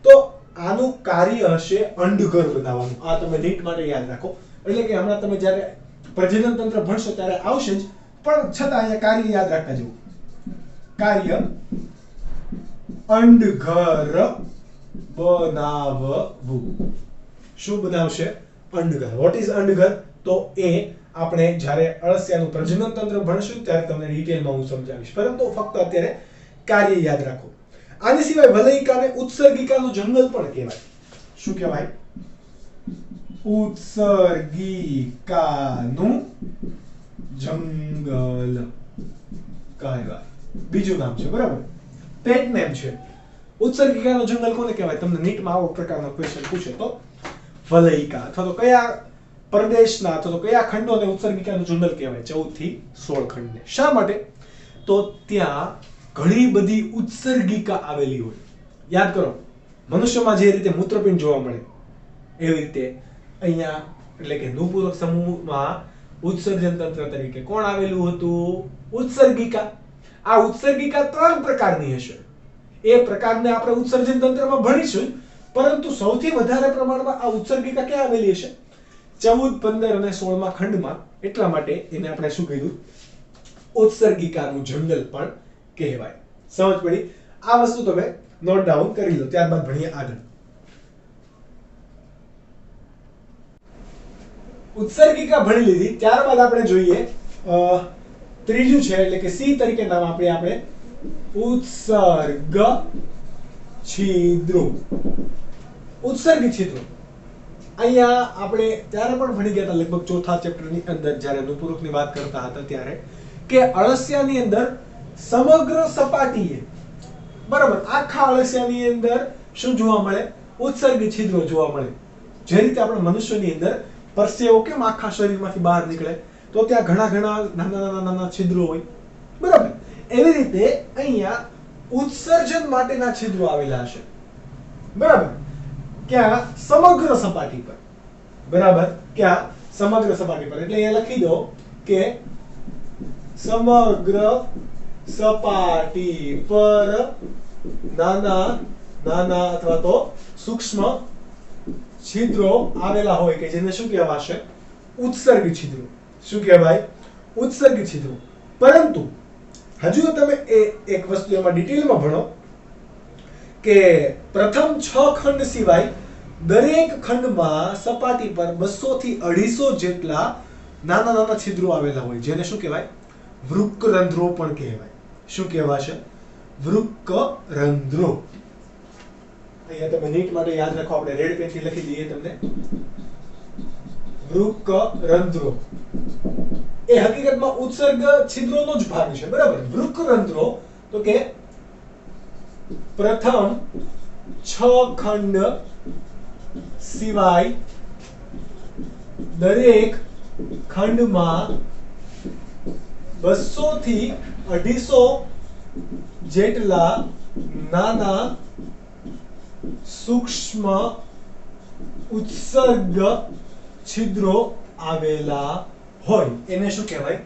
તો આનું કાર્ય હશે અંડઘર બનાવવાનું. આ તમે નીટ માટે યાદ રાખો. એટલે કે હમણાં તમે જ્યારે પ્રજનન તંત્ર ભણશો ત્યારે આવશે જ, પણ છતાં અહીંયા કાર્ય યાદ રાખતા જવું. કાર્ય અંડઘર બનાવવું. શું બનાવશે? અંડઘર. વોટ ઇઝ અંડઘર? તો એ આપણે જ્યારે અળસિયાનું પ્રજનન તંત્ર ભણશું ત્યારે તમને ડિટેલમાં હું સમજાવીશ, પરંતુ ફક્ત અત્યારે કાર્ય યાદ રાખો. આની સિવાય વલયિકાને ઉત્સર્ગિકાનું જંગલ પણ કહેવાય. શું કહેવાય? ઉત્સર્ગિકાનું જંગલ કહેવાય. બીજું નામ છે, બરાબર, પેટ નેમ છે. ઉત્સર્ગિકાનું જંગલ કોને કહેવાય? તમને નીટમાં આવો પ્રકારનો ક્વેશ્ચન પૂછે તો વલયિકા અથવા તો કયા પ્રદેશના અથવા તો કયા ખંડોને ઉત્સર્ગિકાનું જંગલ કહેવાય? 14 થી 16 ખંડને. શા માટે? તો ત્યાં ઘણી બધી ઉત્સર્ગિકા આવેલી હોય. યાદ કરો, મનુષ્યમાં જે રીતે મૂત્રપિંડ જોવા મળે એવી રીતે અહીંયા એટલે કે નુપૂરક સમૂહમાં ઉત્સર્જન તંત્ર તરીકે કોણ આવેલું હતું? ઉત્સર્ગિકા. આ ઉત્સર્ગિકા 3 પ્રકારની હશે. એ પ્રકારને આપણે ઉત્સર્જન તંત્રમાં ભણીશું, પરંતુ સૌથી વધારે પ્રમાણમાં આ ઉત્સર્ગિકા ક્યાં આવેલી હશે? 14, 15 અને 16માં ખંડમાં. એટલા માટે એને આપણે શું કીધું? ઉત્સર્ગિકાનું જંગલ પણ કહેવાય. સમજ પડી? આ વસ્તુ તમે નોટ ડાઉન કરી લો, ત્યારબાદ ભણીએ આગળ. ઉત્સર્ગિકા ભણી લીધી, ત્યારબાદ આપણે જોઈએ ત્રીજું છે એટલે કે સી તરીકે નામ આપણે ઉત્સર્ગ છિદ્રો. ઉત્સર્ગી છિદ્રો અહીંયા આપણે ત્યારે પણ ભણી ગયા હતા, લગભગ 4થા ચેપ્ટરની અંદર જ્યારે નુપુરુકની વાત કરતા હતા ત્યારે, કે અળસિયાની અંદર સમગ્ર સપાટીએ, બરાબર, આખા અળસિયાની અંદર શું જોવા મળે? ઉત્સર્ગી છિદ્રો જોવા મળે. જે રીતે આપણે મનુષ્યની અંદર પરસેવો કેમ આખા શરીરમાંથી બહાર નીકળે, તો ત્યાં ઘણા નાના છિદ્રો હોય, બરાબર. એવી રીતે અહીંયા ઉત્સર્જન માટેના છિદ્રો આવેલા હશે, બરાબર. ક્યાં? સમગ્ર સપાટી પર, બરાબર. ક્યાં? સમગ્ર સપાટી પર. એટલે અહીંયા લખી દો કે સમગ્ર સપાટી પર નાના અથવા તો સૂક્ષ્મ છિદ્રો આવેલા હોય કે જેને શું કહેવાશે? ઉત્સર્ગી છિદ્રો. શું કહેવાય? ઉત્સર્ગી છિદ્રો. પરંતુ હજુ તમે એક વસ્તુ એમાં ડિટેલમાં ભણો કે પ્રથમ 6 ખંડ સિવાય દરેક ખંડમાં સપાટી પર 200 થી 250 જેટલા નાના છિદ્રો આવેલા હોય, જેને શું કહેવાય? વૃક્કરંધ્રો પણ કહેવાય. શું કહેવાશે? વૃક્કરંધ્રો. અહીંયા તમે નીટ માટે યાદ રાખો, આપણે રેડ પેન થી લખી દઈએ તમને. વૃક્કરંધ્રો એ હકીકતમાં ઉત્સર્ગ છિદ્રોનો જ ભાગ છે, બરાબર. વૃક્કરંધ્રો તો કે પ્રથમ 6 ખંડ સિવાય દરેક ખંડમાં 200 થી 250 જેટલા નાના સૂક્ષ્મ ઉત્સર્ગ છિદ્રો આવેલા હોય, એને શું કહેવાય?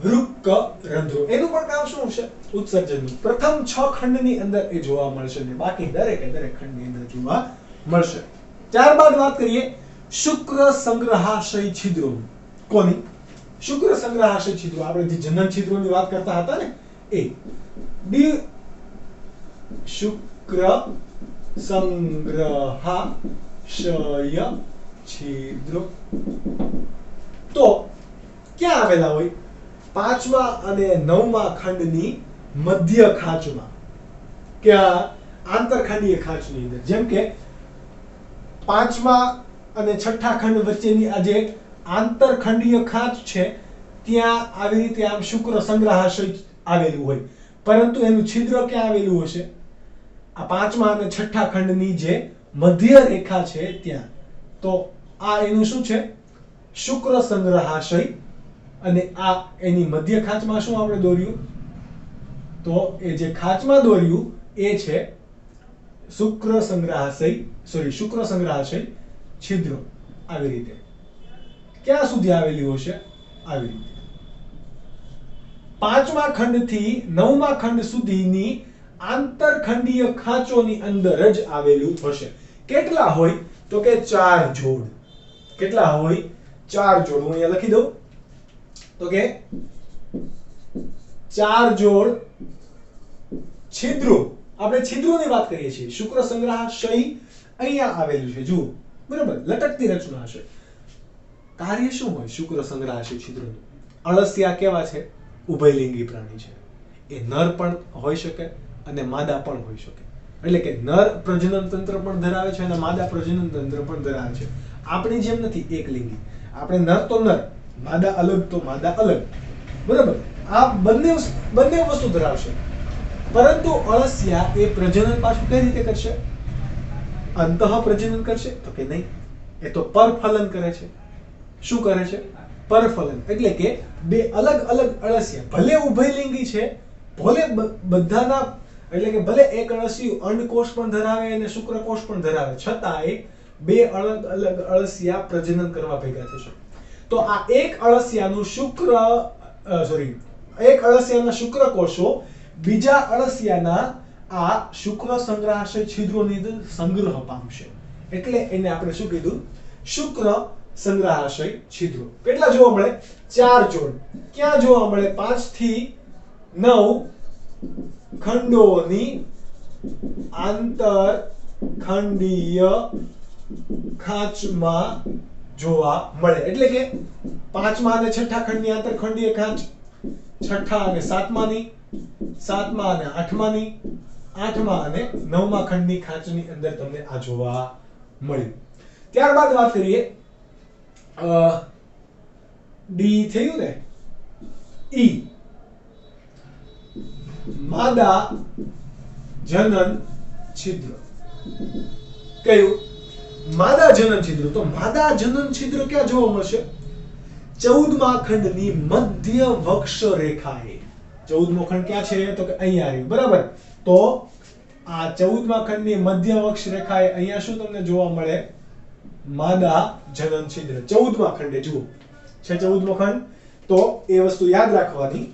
વૃક્કરંધ્રો. એનું પણ કામ શું છે? ઉત્સર્જનનું. પ્રથમ 6 ખંડની અંદર એ જોવા મળશે ને બાકી દરેક ખંડની અંદર જોવા મળશે. ત્યારબાદ વાત કરીએ શુક્ર સંગ્રહાશય છિદ્રો. કોની? શુક્ર સંગ્રહાશય છિદ્રો, આપણે જે જનન છિદ્રોની વાત કરતા હતા ને એ. ડી શુક્ર સંગ્રહાશય છિદ્રો તો ક્યાં આવેલા હોય? 5મા અને 9મા ખંડની મધ્ય ખાંચમાં, ક્યાં? આંતરખંડીય ખાંચની અંદર. જેમ કે 5મા અને 6ઠા ખંડ વચ્ચેની આ જે આંતરખંડીય ખાંચ છે ત્યાં આવી રીતે આમ શુક્ર સંગ્રહાશય આવેલું હોય, પરંતુ એનું છિદ્ર ક્યાં આવેલું હશે? આ 5મા અને 6ઠા ખંડની જે મધ્ય રેખા છે ત્યાં. તો આ એનું શું છે? શુક્ર સંગ્રહાશય. અને આ એની મધ્ય ખાંચમાં શું આપણે દોર્યું? તો એ જે ખાંચમાં દોર્યું એ છે શુક્ર સંગ્રહાશય છિદ્રો. આવી રીતે ક્યાં સુધી આવેલી હશે? આવી રીતે 5મા ખંડથી 9મા ખંડ સુધીની આંતરખંડીય ખાંચોની અંદર જ આવેલું હશે. કેટલા હોય? તો કે 4 જોડ. કેટલા હોય? 4 જોડ. હું અહીંયા લખી દઉં તો કે 4 જોડ છિદ્રો. આપણે છિદ્રોની વાત કરીએ છીએ. શુક્ર સંગ્રહાશય અહીંયા આવેલું છે, જુઓ, બરાબર, લટકતી રચના હશે. કાર્ય શું હોય શુક્ર સંગ્રહાશય છિદ્રોનું? અળસિયા કેવા છે? ઉભયલિંગી પ્રાણી છે. એ નર પણ હોઈ શકે અને માદા પણ હોઈ શકે. એટલે કે નર પ્રજનન તંત્ર પણ ધરાવે છે અને માદા પ્રજનન તંત્ર પણ ધરાવે છે. આપણી જેમ નથી એકલિંગી. આપણે નર તો નર, માદા અલગ તો માદા અલગ, બરાબર. આ બંને વસ્તુ ધરાવશે. પરંતુ અળસિયા એ પ્રજનન પાછું કઈ રીતે કરશે? અંતઃ પ્રજનન કરશે? તો કે નહીં, એ તો પરફલન કરે છે. શું કરે છે? પરફલન. એટલે કે બે અલગ અલગ અળસિયા, ભલે ઉભયલિંગી છે, ભલે બધાના, એટલે કે ભલે એક અળસિયું અંડકોષ પણ ધરાવે અને શુક્રકોષ પણ ધરાવે, છતાંય બે અલગ અલગ અળસિયા પ્રજનન કરવા ભેગા થશે. તો આ એક અળસિયાનું એક અળસિયાના શુક્રકોષો બીજા અળસિયાના આ શુક્ર સંગ્રહાશય છિદ્રોની અંદર સંગ્રહ પામશે. એટલે એને આપણે શું કીધું? શુક્ર સંગ્રહાશય છિદ્રો. કેટલા જોવા મળે? 4 જોડ. ક્યાં જોવા મળે? 5 થી 9 ખંડોની આંતરખંડીય ખાંચમાં જોવા મળે. એટલે કે 5મા અને 6ઠા ખંડની આંતરખંડીય ખાંચ, 6ઠા અને 7માની, 7મા અને 8માની, 8મા અને 9મા ખંડની ખાંચની અંદર તમને આ જોવા મળ્યું. ત્યારબાદ વાત કરીએ ડી થયું ને, ઈ માદા જનન છિદ્ર. કયું? માદા જનન છિદ્ર. તો માદા જનન છિદ્ર ક્યાં જોવા મળશે? 14મા ખંડની મધ્ય વક્ષ રેખાએ. 14મો ખંડ ક્યાં છે? તો કે અહીંયા આવ્યું, બરાબર. તો આ 14મા ખંડની મધ્ય વક્ષ રેખાએ અહીંયા શું તમને જોવા મળે? માદા જનન છિદ્ર. 14મા ખંડે જુઓ છે 14મો ખંડ. તો એ વસ્તુ યાદ રાખવાની.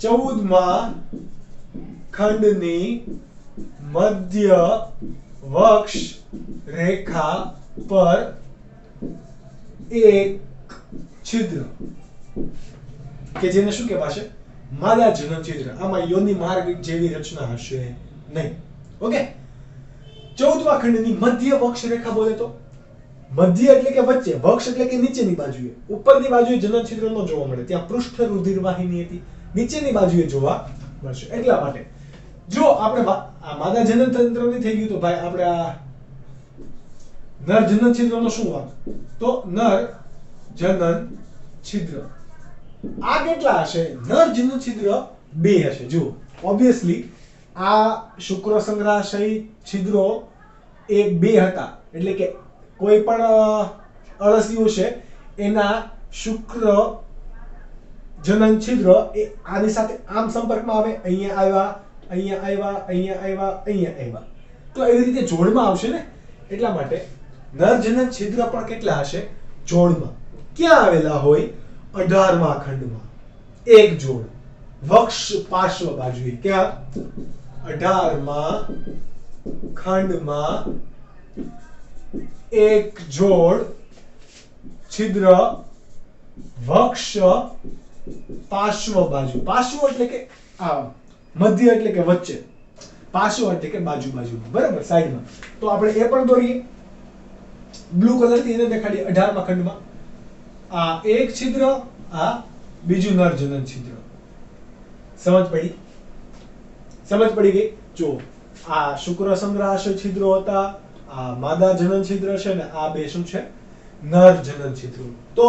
14મા ખંડની મધ્ય વક્ષ રેખા પર એક છિદ્ર કે જેને શું કહેવાશે? માદા જનન છિદ્ર. આમાં યોનિ માર્ગ જેવી રચના હશે નહીં. ઓકે. 14મા ખંડની મધ્ય વક્ષ રેખા બોલે તો મધ્ય એટલે કે વચ્ચે, વક્ષ એટલે કે નીચેની બાજુએ. ઉપરની બાજુએ જનન છિદ્ર ન જોવા મળે, ત્યાં પૃષ્ઠ રુધિર વાહિની હતી, નીચેની બાજુએ જોવા મળશે. એટલા માટે જો આપણે આ માદા જનન તંત્રની થઈ ગયું તો ભાઈ આપણે આ નર જનન છિદ્રનો શું વાંક? તો નર જનન છિદ્ર આ કેટલા હશે? નર જનન છિદ્ર 2 હશે. જુઓ, ઓબ્વિયસલી આ શુક્ર સંગ્રહાશય છિદ્રો એ 2 હતા. એટલે કે કોઈ પણ અળસિયું છે એના શુક્ર જનન છિદ્ર એ આની સાથે આમ સંપર્કમાં આવે, અહીંયા આવ્યા, અહીંયા આવ્યા, અહીંયા આવ્યા, અહીંયા આવ્યા, તો એવી રીતે જોડમાં આવશે ને. એટલા માટે નર જનન છિદ્ર પણ કેટલા હશે? જોડમાં. ક્યાં આવેલા હોય? 18મા ખંડમાં એક જોડ, વક્ષ પાર્શ્વ બાજુએ. ક્યાં? 18મા ખંડમાં એક જોડ છિદ્ર વક્ષ પાર્શ્વ બાજુ. પાર્શ્વ એટલે કે આ મધ્ય એટલે કે વચ્ચે, પાર્શ્વ એટલે કે બાજુ બાજુમાં, બરાબર, સાઈડમાં. તો આપણે એ પણ દોરીએ બ્લુ કલર થી, એને દેખાડીએ 18મા ખંડમાં. આ એક છિદ્ર, આ બીજું નરજનન છિદ્ર. સમજ પડી? સમજ પડી ગઈ? જો આ શુક્ર સંગ્રાશય છિદ્રો હતા, આ માદા જનન છિદ્ર છે ને આ બે શું છે? નરજનન છિદ્રો. તો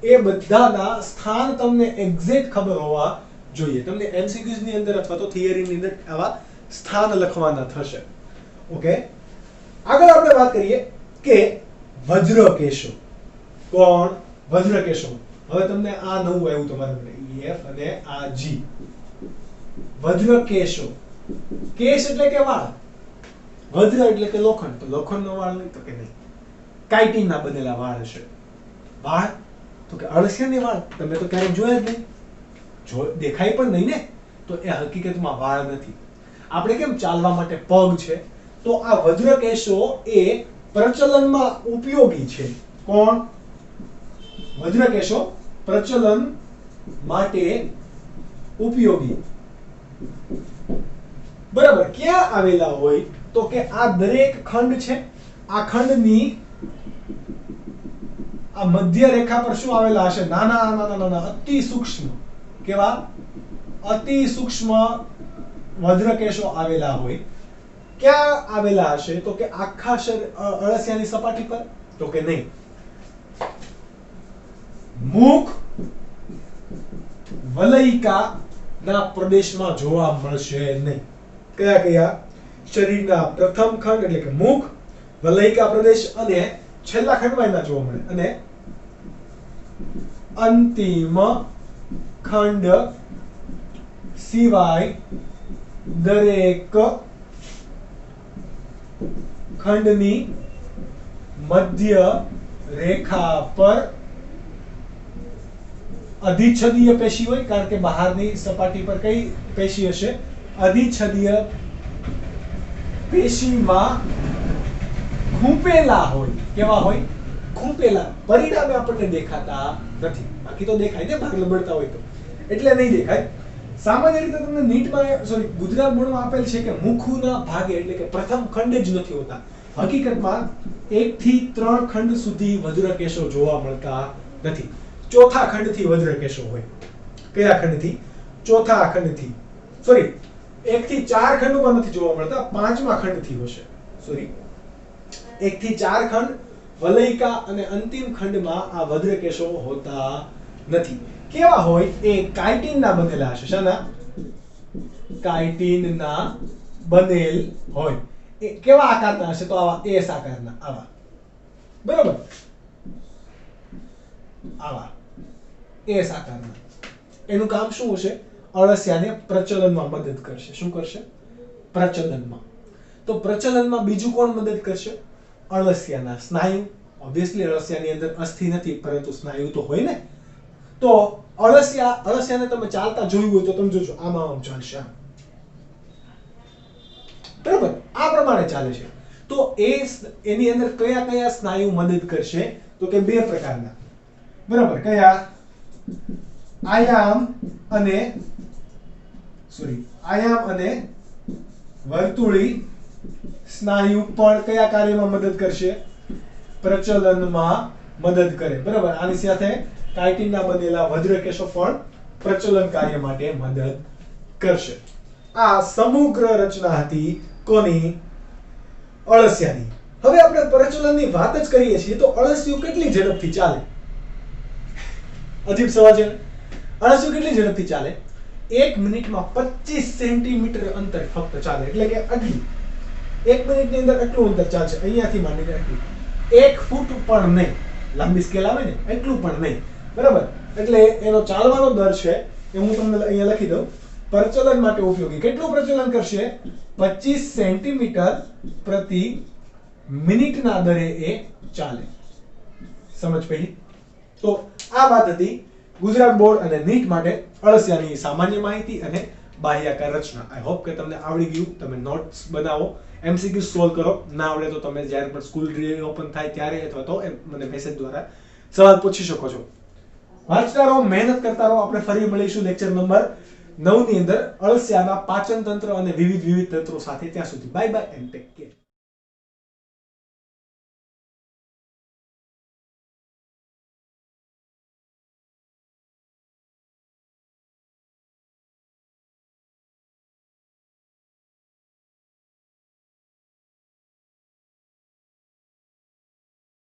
એ બધાના સ્થાન તમને એક્ઝેક્ટ ખબર હોવા જોઈએ. તમને એમસીક્યુઝ ની અંદર અથવા તો થિયરી ની અંદર આવા સ્થાન લખવાના થશે. ઓકે, આગળ આપણે વાત કરીએ કે વજ્રકેશો. કોણ? વજ્રકેશો. હવે તમને આ નવું આવ્યું તમારા માટે, એફ અને આ જી. વજ્રકેશો. કેશ એટલે કે વાળ, વજ્ર એટલે કે લોખંડ. તો લોખંડનો વાળ નહીં, તો કે નહીં, કાઇટિનના બનેલા વાળ હશે. વાળ તો કે અળસિયાની વાળ તમે તો ક્યારેય જોયા જ નહીં, જો દેખાય પણ નહીં ને, તો એ હકીકતમાં વાળ નથી. આપણે કેમ ચાલવા માટે પગ છે, તો આ વજ્રકેશો એ પ્રચલનમાં ઉપયોગી છે. કોણ? વજ્રકેશો પ્રચલન માટે ઉપયોગી. બરાબર. ક્યાં આવેલા હોય? તો કે આ દરેક ખંડ છે, આ ખંડની આ મધ્ય રેખા પર શું આવેલા હશે? નાના નાના નાના અતિ સૂક્ષ્મ. કેવા? અતિ સૂક્ષ્મ વજ્રકેશો આવેલા હોય. ક્યાં આવેલા હશે? તો કે આખા અળસિયાની સપાટી પર? તો કે નહીં. મુખ વલયિકા ના પ્રદેશમાં જોવા મળશે નહીં. કયા કયા? શરીરના પ્રથમ ખંડ એટલે કે મુખ, વલયિકા પ્રદેશ અને છેલ્લા ખંડમાં ના જોવા મળે, અને અંતિમ ખંડ સિવાય દરેક ખંડની મધ્ય રેખા પર અધિચ્છદીય પેશી હોય. કારણ કે બહારની સપાટી પર કઈ પેશી હશે? અધિચ્છદીય પેશીમાં ખૂંપેલા હોય. કેવા હોય? ખૂંપેલા. પરિણામે આપણને દેખાતા નથી, બાકી તો દેખાય ને, ભાગ લબડતા હોય તો, એટલે નહીં દેખાય. સામાન્ય રીતે તમને નીટમાં ગુજરાત બોર્ડમાં આપેલ છે કે મુખના ભાગે એટલે કે પ્રથમ ખંડ જ નથી હોતા. હકીકતમાં 1 થી 3 ખંડ સુધી વજ્રકેશો જોવા મળતા નથી. ચોથા ખંડથી વજ્રકેશો હોય. કયા ખંડથી? ચોથા ખંડથી. 1 થી 4 ખંડમાં નથી જોવા મળતા, 5મા ખંડથી હશે. 1 થી 4 ખંડ વલયિકા અને અંતિમ ખંડમાં આ વજ્રકેશો હોતા નથી. કેવા હોય? એ કાઇટિનના બનેલા હશે. શાના? કાઇટિનના બનેલ હોય. એ કેવા આકારના હશે? તો આવા એસ આકારના, આવા. બરાબર, આવા એસ આકારના. એનું કામ શું હશે? અળસિયાને પ્રચલનમાં મદદ કરશે. શું કરશે? પ્રચલનમાં. તો પ્રચલનમાં બીજું કોણ મદદ કરશે? અળસિયાના સ્નાયુ. ઓબ્વિયસલી અળસિયાની અંદર અસ્થિ નથી, પરંતુ સ્નાયુ તો હોય ને. તો અળસિયાને તમે ચાલતા જોયું હોય તો તમે જોજો, આમ ચાલશે, આમ. બરાબર, આ પ્રમાણે ચાલે છે. તો એની અંદર કયા કયા સ્નાયુ મદદ કરશે? તો કે 2 પ્રકારના. બરાબર, કયા? આયામ અને વર્તુળી સ્નાયુ પણ કયા કાર્યમાં મદદ કરશે? પ્રચલનમાં મદદ કરે. બરાબર, આની સાથે કાઇટિનના બનેલા વજ્રકેશો પણ પ્રચલન કાર્ય માટે મદદ કરશે. આ સમગ્ર રચના હતી કોની? અળસિયાની. હવે આપણે પ્રચલનની વાત જ કરીએ છીએ તો અળસિયું કેટલી ઝડપથી ચાલે? અજીબ સવાલ છે. અળસિયું કેટલી ઝડપથી ચાલે? 1 મિનિટમાં 25 સેન્ટીમીટર અંતર ફક્ત ચાલે. એટલે કે આટલી 1 મિનિટની અંદર આટલું અંતર ચાલશે, અહીંયાથી માંડીને આટલું. 1 ફૂટ પણ નહીં. લાંબી સ્કેલ આવે ને, એટલું પણ નહીં. બરાબર, એટલે એનો ચાલવાનો દર છે એ હું તમને અહીંયા લખી દઉં. પ્રચલન માટે ઉપયોગી. કેટલું પ્રચલન કરશે? 25 સેન્ટીમીટર પ્રતિ મિનિટના દરે એ ચાલે. સમજ પડી? તો આ વાત હતી ગુજરાત બોર્ડ અને નીટ માટે અળસિયાની સામાન્ય માહિતી અને બાહ્યાકાર રચના. આઈ હોપ કે તમને આવડી ગયું. તમે નોટ્સ બનાવો, એમસીક્યુ સોલ્વ કરો. ના આવડે તો તમે જ્યારે પણ સ્કૂલ ઓપન થાય ત્યારે અથવા તો મને મેસેજ દ્વારા સવાલ પૂછી શકો છો. વાંચતા રહો, મહેનત કરતા રહો. આપણે ફરી મળીશું લેક્ચર નંબર 9 ની અંદર અળસિયાના પાચન તંત્ર અને વિવિધ તંત્રો સાથે. ત્યાં સુધી bye bye and take care.